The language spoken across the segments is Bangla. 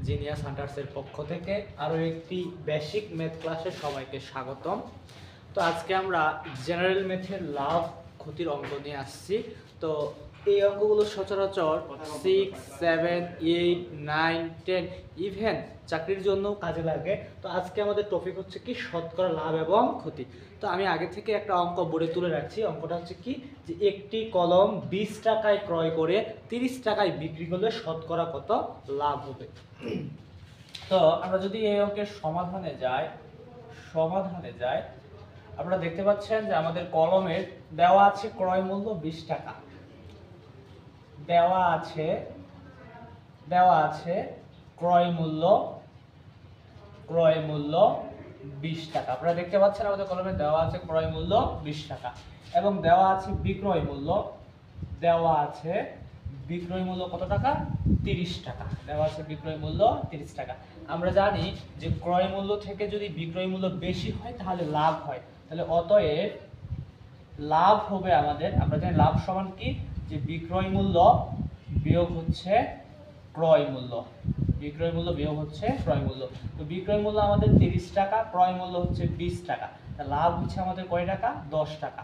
জিনিয়াস হান্টার্সের পক্ষ থেকে আরও একটি বেসিক ম্যাথ ক্লাসে সবাইকে স্বাগতম। তো আজকে আমরা জেনারেল ম্যাথের লাভ ক্ষতির অঙ্ক নিয়ে আসছি। তো এই অঙ্কগুলো সচরাচর 6, 7, 8, 9, 10 ইভেন চাকরির জন্য কাজে লাগে। তো আজকে আমাদের টপিক হচ্ছে কি শতকরা লাভ এবং ক্ষতি। তো আমি আগে থেকে একটা অঙ্ক বোর্ডে তুলে রাখছি। অঙ্কটা হচ্ছে কি যে একটি কলম 20 টাকায় ক্রয় করে 30 টাকায় বিক্রি করলে শতকরা কত লাভ হবে। তো আমরা যদি এই অঙ্কের সমাধানে যাই আপনারা দেখতে পাচ্ছেন যে আমাদের কলমের দেওয়া আছে ক্রয় মূল্য 20 টাকা, দেওয়া আছে ক্রয় মূল্য 20 টাকা। আপনারা দেখতে পাচ্ছেন আমাদের কলমে দেওয়া আছে ক্রয় মূল্য 20 টাকা এবং দেওয়া আছে বিক্রয় মূল্য কত টাকা? 30 টাকা। দেওয়া আছে বিক্রয় মূল্য 30 টাকা। আমরা জানি যে ক্রয় মূল্য থেকে যদি বিক্রয় মূল্য বেশি হয় তাহলে লাভ হয়। তাহলে অতএব লাভ হবে আমাদের, আমরা জানি লাভ সমান কি যে বিক্রয় মূল্য বিয়োগ হচ্ছে ক্রয় মূল্য, তো বিক্রয় মূল্য আমাদের 30 টাকা, ক্রয় মূল্য হচ্ছে 20 টাকা। তা লাভ হচ্ছে আমাদের কয় টাকা? 10 টাকা।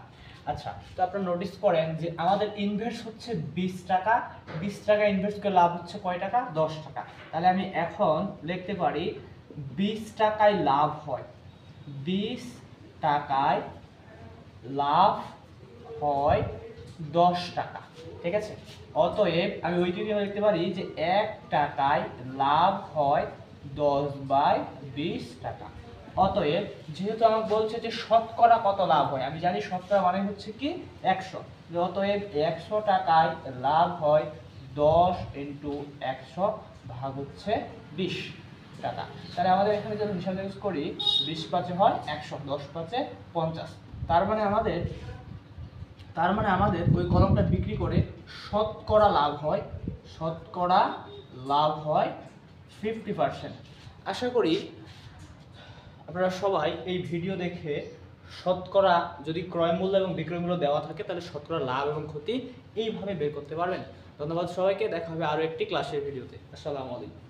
আচ্ছা, তো আপনারা নোটিস করেন যে আমাদের ইনভেস্ট হচ্ছে 20 টাকা, 20 টাকা ইনভেস্ট করে লাভ হচ্ছে কয় টাকা? 10 টাকা। তাহলে আমি এখন লিখতে পারি 20 টাকায় লাভ হয়, 20 টাকায় লাভ হয় 10 টাকা। ঠিক আছে, অতএব আমি ওই দিকে লিখতে পারি যে 1 টাকায় লাভ হয় 10/20 টাকা। অতএব যেহেতু আমাকে বলছে যে শতকরা কত লাভ হয়, আমি জানি শতকরা মানে হচ্ছে কি 100। অতএব 100 টাকায় লাভ হয় 10 × 100 ভাগ হচ্ছে 20 টাকা। তাহলে আমাদের এখানে যদি হিসাব নিকাশ করি 20 পাঁচে হয় 100, 10 পাঁচে 50। তার মানে আমাদের ওই কলমটা বিক্রি করে শতকরা লাভ হয় 50%। আশা করি আপনারা সবাই এই ভিডিও দেখে শতকরা যদি ক্রয় মূল্য এবং বিক্রয় মূল্য দেওয়া থাকে তাহলে শতকরা লাভ এবং ক্ষতি এইভাবে বের করতে পারবেন। ধন্যবাদ সবাইকে, দেখা হবে আরও একটি ক্লাসের ভিডিওতে। আসসালামু আলাইকুম।